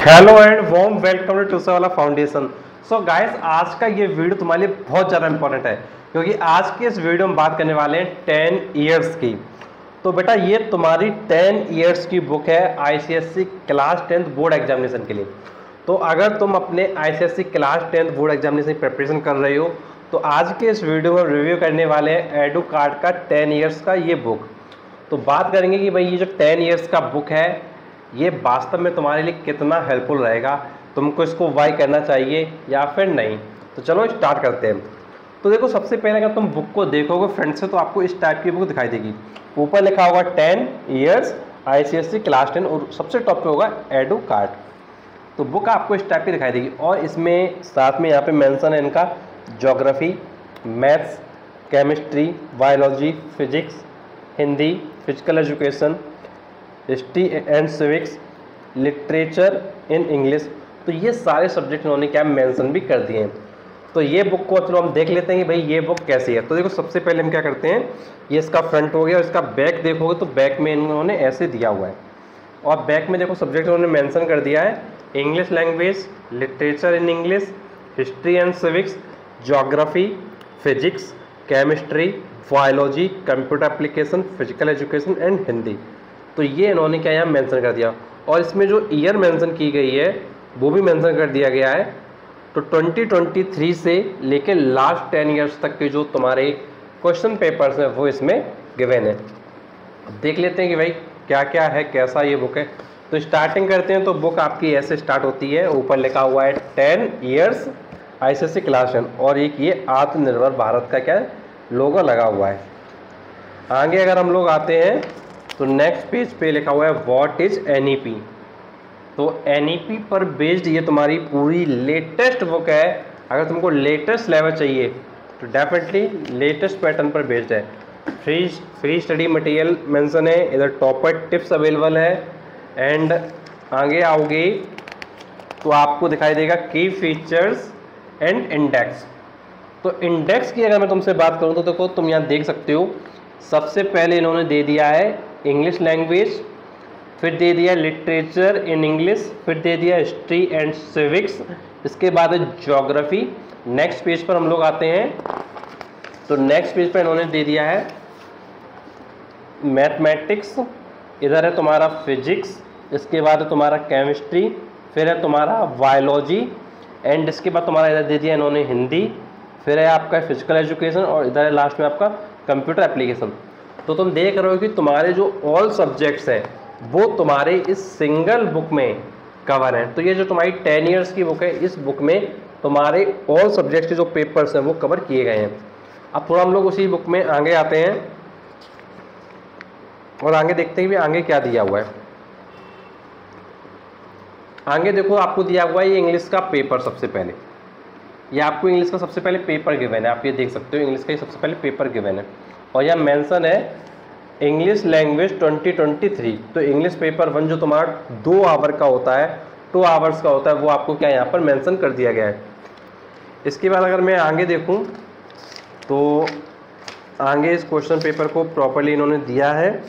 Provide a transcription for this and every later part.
Hello and warm welcome to वाला foundation. So guys, आज का ये वीडियो तुम्हारे लिए बहुत ज़्यादा इंपॉर्टेंट है क्योंकि आज के इस वीडियो में बात करने वाले हैं 10 इयर्स की। तो बेटा ये तुम्हारी 10 इयर्स की बुक है ICSC class 10th board examination के लिए। तो अगर तुम अपने ICSC class 10th board examination की प्रिपरेशन कर रहे हो तो आज के इस वीडियो में रिव्यू करने वाले हैं एडू कार्ड का 10 इयर्स का ये बुक। तो बात करेंगे कि भाई ये जो 10 इयर्स का बुक है ये वास्तव में तुम्हारे लिए कितना हेल्पफुल रहेगा, तुमको इसको बाय करना चाहिए या फिर नहीं। तो चलो स्टार्ट करते हैं। तो देखो, सबसे पहले अगर तुम बुक को देखोगे फ्रेंड से तो आपको इस टाइप की बुक दिखाई देगी। ऊपर लिखा होगा 10 इयर्स आईसीएससी क्लास 10 और सबसे टॉप पे होगा एडू कार्ड। तो बुक आपको इस टाइप की दिखाई देगी और इसमें साथ में यहाँ पे मेंशन है इनका geography, maths, chemistry, biology, physics, Hindi, physical education, history and civics, literature in English. तो ये सारे सब्जेक्ट इन्होंने क्या मेंशन भी कर दिए हैं। तो ये बुक को चलो हम देख लेते हैं कि भाई ये बुक कैसी है। तो देखो, सबसे पहले हम क्या करते हैं, ये इसका फ्रंट हो गया और इसका बैक देखोगे तो बैक में इन्होंने ऐसे दिया हुआ है और बैक में देखो सब्जेक्ट उन्होंने मेंशन कर दिया है English language, literature in English, history and civics, geography, physics, chemistry, biology, computer application, physical education and Hindi. तो ये इन्होंने क्या यहाँ मेंशन कर दिया और इसमें जो ईयर मेंशन की गई है वो भी मेंशन कर दिया गया है। तो 2023 से लेके लास्ट 10 इयर्स तक के जो तुम्हारे क्वेश्चन पेपर्स हैं वो इसमें गिवन है। देख लेते हैं कि भाई क्या क्या है, कैसा ये बुक है। तो स्टार्टिंग करते हैं। तो बुक आपकी ऐसे स्टार्ट होती है, ऊपर लिखा हुआ है 10 इयर्स आईसीएससी क्लास 10 और एक ये आत्मनिर्भर भारत का क्या लोगो लगा हुआ है। आगे अगर हम लोग आते हैं तो नेक्स्ट पेज पे लिखा हुआ है व्हाट इज एनईपी। तो एनईपी पर बेस्ड ये तुम्हारी पूरी लेटेस्ट बुक है। अगर तुमको लेटेस्ट लेवल चाहिए तो डेफिनेटली लेटेस्ट पैटर्न पर बेस्ड है। फ्री स्टडी मटेरियल मेंशन है, इधर टॉपर टिप्स अवेलेबल है एंड आगे आओगे तो आपको दिखाई देगा की फीचर्स एंड इंडेक्स। तो इंडेक्स की अगर मैं तुमसे बात करूं तो देखो तुम यहाँ देख सकते हो, सबसे पहले इन्होंने दे दिया है इंग्लिश लैंग्वेज, फिर दे दिया लिटरेचर इन इंग्लिश, फिर दे दिया हिस्ट्री एंड सिविक्स, इसके बाद है ज्योग्राफी। नेक्स्ट पेज पर हम लोग आते हैं तो नेक्स्ट पेज पर इन्होंने दे दिया है मैथमेटिक्स, इधर है तुम्हारा फिजिक्स, इसके बाद है तुम्हारा केमिस्ट्री, फिर है तुम्हारा बायोलॉजी एंड इसके बाद तुम्हारा इधर दे दिया इन्होंने हिंदी, फिर है आपका फिजिकल एजुकेशन और इधर है लास्ट में आपका कंप्यूटर एप्लीकेशन। तो तुम देख रहे हो कि तुम्हारे जो ऑल सब्जेक्ट्स हैं वो तुम्हारे इस सिंगल बुक में कवर हैं। तो ये जो तुम्हारी 10 इयर्स की बुक है, इस बुक में तुम्हारे ऑल सब्जेक्ट्स के जो पेपर्स हैं वो कवर किए गए हैं। अब थोड़ा हम लोग उसी बुक में आगे आते हैं और आगे देखते हैं कि आगे क्या दिया हुआ है। आगे देखो आपको दिया हुआ है ये इंग्लिश का पेपर। सबसे पहले ये आपको इंग्लिश का सबसे पहले पेपर गिवन है, आप ये देख सकते हो इंग्लिश का सबसे पहले पेपर गिवन है और यह मेंशन है इंग्लिश लैंग्वेज 2023। तो इंग्लिश पेपर 1 जो तुम्हारा 2 आवर का होता है, 2 आवर्स का होता है, वो आपको क्या यहाँ पर मेंशन कर दिया गया है। इसके बाद अगर मैं आगे देखूँ तो आगे इस क्वेश्चन पेपर को प्रॉपर्ली इन्होंने दिया है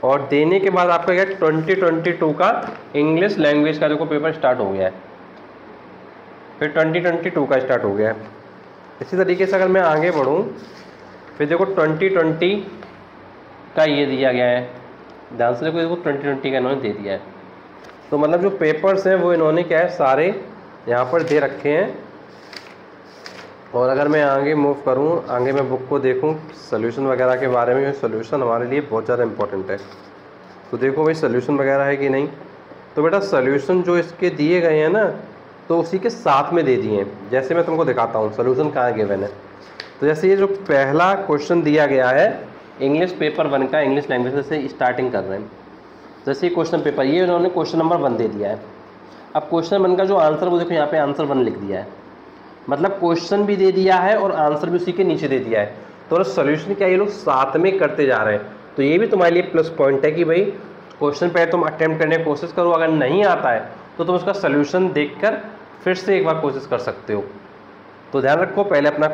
और देने के बाद आपका क्या 2022 का इंग्लिश लैंग्वेज का देखो पेपर स्टार्ट हो गया है, फिर 2022 का स्टार्ट हो गया है। इसी तरीके से अगर मैं आगे बढ़ूँ फिर देखो 2020 का ये दिया गया है, ध्यान से देखो 2020 का इन्होंने दे दिया है। तो मतलब जो पेपर्स हैं वो इन्होंने क्या है सारे यहाँ पर दे रखे हैं। और अगर मैं आगे मूव करूँ, आगे मैं बुक को देखूँ सोल्यूशन वगैरह के बारे में, सोल्यूशन हमारे लिए बहुत ज़्यादा इंपॉर्टेंट है। तो देखो भाई सोल्यूशन वगैरह है कि नहीं। तो बेटा सोल्यूशन जो इसके दिए गए हैं ना तो उसी के साथ में दे दिए हैं। जैसे मैं तुमको दिखाता हूँ सोल्यूशन कहाँ गिवन है। तो जैसे ये जो पहला क्वेश्चन दिया गया है इंग्लिश पेपर 1 का, इंग्लिश लैंग्वेज से स्टार्टिंग कर रहे हैं। जैसे क्वेश्चन पेपर ये उन्होंने क्वेश्चन नंबर 1 दे दिया है। अब क्वेश्चन 1 का जो आंसर वो देखो यहाँ पे आंसर 1 लिख दिया है, मतलब क्वेश्चन भी दे दिया है और आंसर भी उसी के नीचे दे दिया है। तो सोल्यूशन क्या ये लोग साथ में करते जा रहे हैं। तो ये भी तुम्हारे लिए प्लस पॉइंट है कि भाई क्वेश्चन पहले तुम अटेम्प्ट करने की कोशिश करो, अगर नहीं आता है तो तुम उसका सोल्यूशन देखकर फिर से एक बार कोशिश कर सकते हो। तो ध्यान रखो, पहले अपना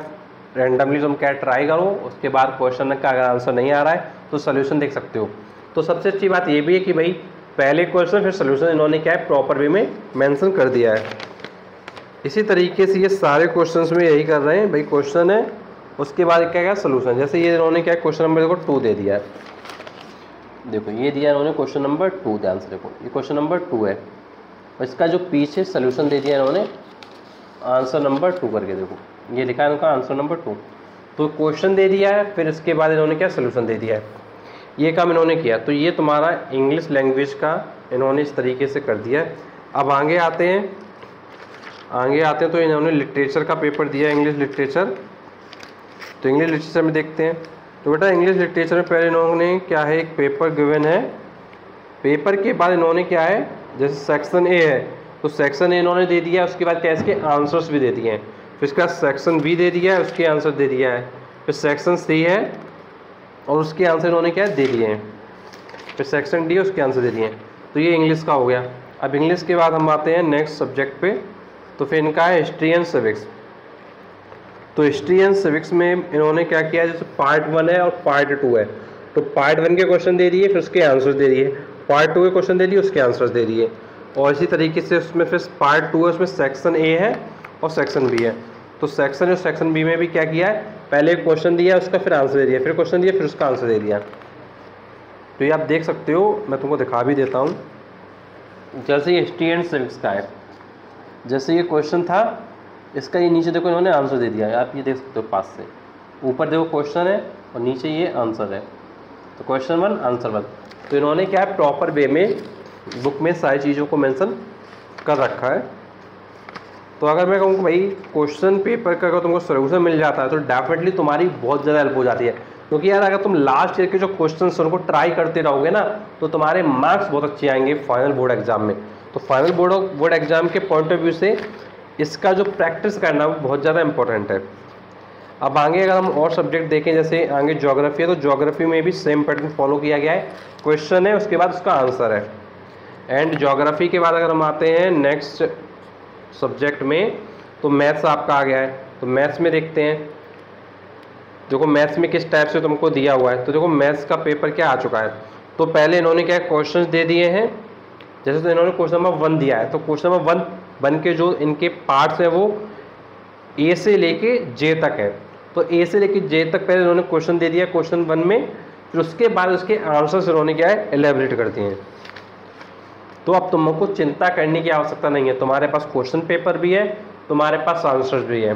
रैंडमली तुम क्या ट्राई करो, उसके बाद क्वेश्चन का अगर आंसर नहीं आ रहा है तो सोल्यूशन देख सकते हो। तो सबसे अच्छी बात ये भी है कि भाई पहले क्वेश्चन फिर सोल्यूशन इन्होंने क्या है प्रॉपर वे में मेंशन कर दिया है। इसी तरीके से ये सारे क्वेश्चंस में यही कर रहे हैं भाई, क्वेश्चन है उसके बाद क्या क्या सोल्यूशन। जैसे ये इन्होंने क्या क्वेश्चन नंबर देखो 2 दे दिया है, देखो ये दिया इन्होंने क्वेश्चन नंबर 2, ध्यान से देखो ये क्वेश्चन नंबर 2 है और इसका जो पीछे सोल्यूशन दे दिया इन्होंने आंसर नंबर 2 करके, देखो ये लिखा है इनका आंसर नंबर 2। तो क्वेश्चन दे दिया है, फिर इसके बाद इन्होंने क्या सोल्यूशन दे दिया है, ये काम इन्होंने किया। तो ये तुम्हारा इंग्लिश लैंग्वेज का इन्होंने इस तरीके से कर दिया है। अब आगे आते हैं तो इन्होंने लिटरेचर का पेपर दिया है, इंग्लिश लिटरेचर। तो इंग्लिश लिटरेचर में देखते हैं। तो बेटा इंग्लिश लिटरेचर में पहले इन्होंने क्या है, एक पेपर गिवन है। पेपर के बाद इन्होंने क्या है, जैसे सेक्शन ए है तो सेक्शन ए इन्होंने दे दिया, उसके बाद क्या इसके आंसर्स भी दे दिए हैं। फिर इसका सेक्शन बी दे दिया है, उसके आंसर दे दिया है। फिर सेक्शन सी है और उसके आंसर इन्होंने क्या दे दिए हैं। फिर सेक्शन डी है, उसके आंसर दे दिए हैं। तो ये इंग्लिश का हो गया। अब इंग्लिश के बाद हम आते हैं नेक्स्ट सब्जेक्ट पे। तो फिर इनका है हिस्ट्री एंड सिविक्स। तो हिस्ट्री एंड सिविक्स में इन्होंने क्या किया, जैसे पार्ट 1 है और पार्ट 2 है। तो पार्ट 1 के क्वेश्चन दे दिए, फिर उसके आंसर दे दिए। पार्ट 2 के क्वेश्चन दे दिए, उसके आंसर्स दे दिए। और इसी तरीके से उसमें फिर पार्ट 2 है, उसमें सेक्शन ए है और सेक्शन बी है। तो सेक्शन और सेक्शन बी में भी क्या किया है, पहले एक क्वेश्चन दिया, उसका फिर आंसर दे दिया, फिर क्वेश्चन दिया, फिर उसका आंसर दे दिया। तो ये आप देख सकते हो, मैं तुमको दिखा भी देता हूँ। जैसे ये हिस्ट्री एंड सिविक्स का है, जैसे ये क्वेश्चन था, इसका ये नीचे देखो इन्होंने आंसर दे दिया है, आप ये देख सकते हो पास से। ऊपर देखो क्वेश्चन है और नीचे ये आंसर है। तो क्वेश्चन 1 आंसर 1। तो इन्होंने क्या है प्रॉपर वे में बुक में सारी चीज़ों को मेंशन कर रखा है। तो अगर मैं कहूँ भाई क्वेश्चन पेपर का अगर तुमको सोल्यूशन मिल जाता है तो डेफिनेटली तुम्हारी बहुत ज़्यादा हेल्प हो जाती है। क्योंकि यार अगर तुम लास्ट ईयर के जो क्वेश्चन उनको ट्राई करते रहोगे ना तो तुम्हारे मार्क्स बहुत अच्छे आएंगे फाइनल बोर्ड एग्जाम में। तो फाइनल बोर्ड एग्जाम के पॉइंट ऑफ व्यू से इसका जो प्रैक्टिस करना वो बहुत ज़्यादा इंपॉर्टेंट है। अब आगे अगर हम और सब्जेक्ट देखें, जैसे आगे ज्योग्राफी है, तो ज्योग्राफी में भी सेम पैटर्न फॉलो किया गया है। क्वेश्चन है, उसके बाद उसका आंसर है। एंड ज्योग्राफी के बाद अगर हम आते हैं नेक्स्ट सब्जेक्ट में, तो मैथ्स आपका आ गया है। तो मैथ्स में देखते हैं, देखो मैथ्स में किस टाइप से तुमको दिया हुआ है। तो देखो मैथ्स का पेपर क्या आ चुका है। तो पहले इन्होंने क्या क्वेश्चंस दे दिए हैं, जैसे तो इन्होंने क्वेश्चन नंबर 1 दिया है। तो क्वेश्चन नंबर 1 के जो इनके पार्ट्स हैं वो ए से लेके जे तक है। तो ए से लेके जे तक पहले इन्होंने क्वेश्चन दे दिया क्वेश्चन 1 में, फिर उसके बाद उसके आंसर्स इन्होंने क्या है एलेबरेट कर दिए हैं। तो अब तुमको चिंता करने की आवश्यकता नहीं है, तुम्हारे पास क्वेश्चन पेपर भी है, तुम्हारे पास आंसर्स भी है।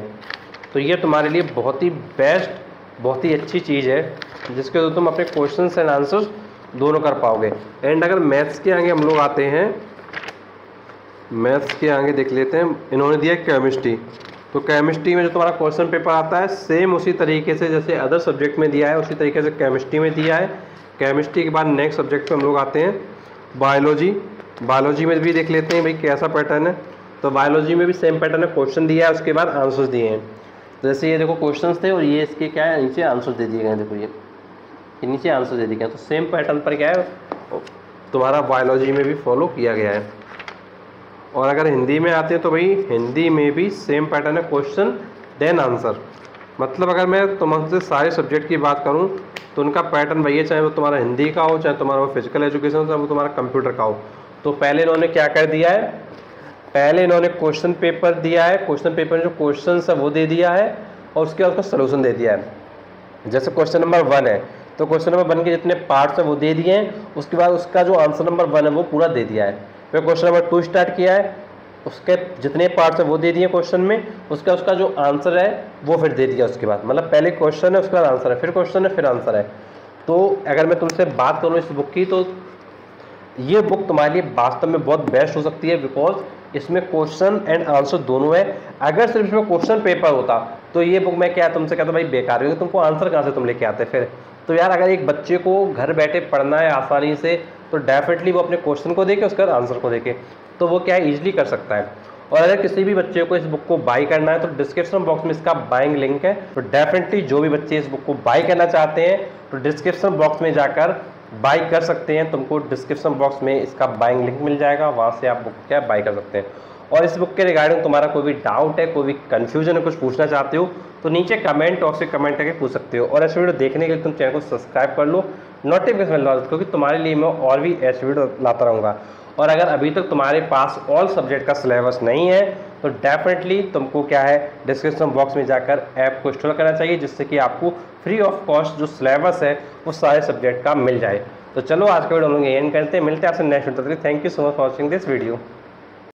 तो ये तुम्हारे लिए बहुत ही बेस्ट, बहुत ही अच्छी चीज़ है जिसके तो तुम अपने क्वेश्चंस एंड आंसर्स दोनों कर पाओगे। एंड अगर मैथ्स के आगे हम लोग आते हैं, मैथ्स के आगे देख लेते हैं, इन्होंने दिया केमिस्ट्री। तो केमिस्ट्री में जो तुम्हारा क्वेश्चन पेपर आता है सेम उसी तरीके से जैसे अदर सब्जेक्ट में दिया है उसी तरीके से केमिस्ट्री में दिया है। केमिस्ट्री के बाद नेक्स्ट सब्जेक्ट पे हम लोग आते हैं बायोलॉजी। बायोलॉजी में भी देख लेते हैं भाई कैसा पैटर्न है। तो बायोलॉजी में भी सेम पैटर्न है, क्वेश्चन दिया है उसके बाद आंसर्स दिए हैं। तो जैसे ये देखो क्वेश्चंस थे और ये इसके क्या है नीचे आंसर दे दिए गए हैं। देखो ये नीचे आंसर दे दिए गए हैं। तो सेम पैटर्न पर क्या है तुम्हारा बायोलॉजी में भी फॉलो किया गया है। और अगर हिंदी में आते हैं तो भाई हिंदी में भी सेम पैटर्न है, क्वेश्चन देन आंसर। मतलब अगर मैं तुमसे सारे सब्जेक्ट की बात करूं तो उनका पैटर्न वही है, चाहे वो तुम्हारा हिंदी का हो, चाहे तुम्हारा वो फिजिकल एजुकेशन हो, चाहे वो तुम्हारा कंप्यूटर का हो। तो पहले इन्होंने क्या कर दिया है, पहले इन्होंने क्वेश्चन पेपर दिया है, क्वेश्चन पेपर में जो क्वेश्चन है वो दे दिया है और उसके बाद उसका सोल्यूशन दे दिया है। जैसे क्वेश्चन नंबर 1 है तो क्वेश्चन नंबर 1 के जितने पार्ट्स हैं वो दे दिए हैं, उसके बाद उसका जो आंसर नंबर 1 है वो पूरा दे दिया है। फिर क्वेश्चन नंबर 2 स्टार्ट किया है, उसके जितने पार्ट्स हैं वो दे दिए क्वेश्चन में, उसका जो आंसर है वो फिर दे दिया उसके बाद। मतलब पहले क्वेश्चन है उसके बाद आंसर है, फिर क्वेश्चन है फिर आंसर है। तो अगर मैं तुमसे बात करूँ इस बुक की तो ये बुक तुम्हारे लिए वास्तव में बहुत बेस्ट हो सकती है, बिकॉज इसमें क्वेश्चन एंड आंसर दोनों है। अगर सिर्फ इसमें क्वेश्चन पेपर होता तो ये बुक मैं क्या तुमसे कहता भाई बेकार है, तुमको आंसर कहाँ से तुम लेके आते फिर। तो यार अगर एक बच्चे को घर बैठे पढ़ना है आसानी से तो डेफिनेटली वो अपने क्वेश्चन को देखे उसके बाद आंसर को देखे तो वो क्या है ईजिली कर सकता है। और अगर किसी भी बच्चे को इस बुक को बाई करना है तो डिस्क्रिप्शन बॉक्स में इसका बाइंग लिंक है। तो डेफिनेटली जो भी बच्चे इस बुक को बाई करना चाहते हैं तो डिस्क्रिप्शन बॉक्स में जाकर बाई कर सकते हैं। तुमको डिस्क्रिप्शन बॉक्स में इसका बाइंग लिंक मिल जाएगा, वहाँ से आप बुक क्या बाई कर सकते हैं। और इस बुक के रिगार्डिंग तुम्हारा कोई भी डाउट है, कोई भी कन्फ्यूजन है, कुछ पूछना चाहते हो तो नीचे कमेंट बॉक्स से कमेंट करके पूछ सकते हो। और ऐसे वीडियो देखने के लिए तुम चैनल को सब्सक्राइब कर लो नोटिफिकेशन मिल रहा है, क्योंकि तुम्हारे लिए मैं और भी ऐसे वीडियो लाता रहूँगा। और अगर अभी तक तुम्हारे पास ऑल सब्जेक्ट का सिलेबस नहीं है तो डेफिनेटली तुमको क्या है, डिस्क्रिप्शन बॉक्स में जाकर ऐप को इंस्टॉल करना चाहिए, जिससे कि आपको फ्री ऑफ कॉस्ट जो सिलेबस है वो सारे सब्जेक्ट का मिल जाए। तो चलो आज का वीडियो हम लोग एंड करते हैं, मिलते हैं आपसे next video. Thank you so much for watching this video.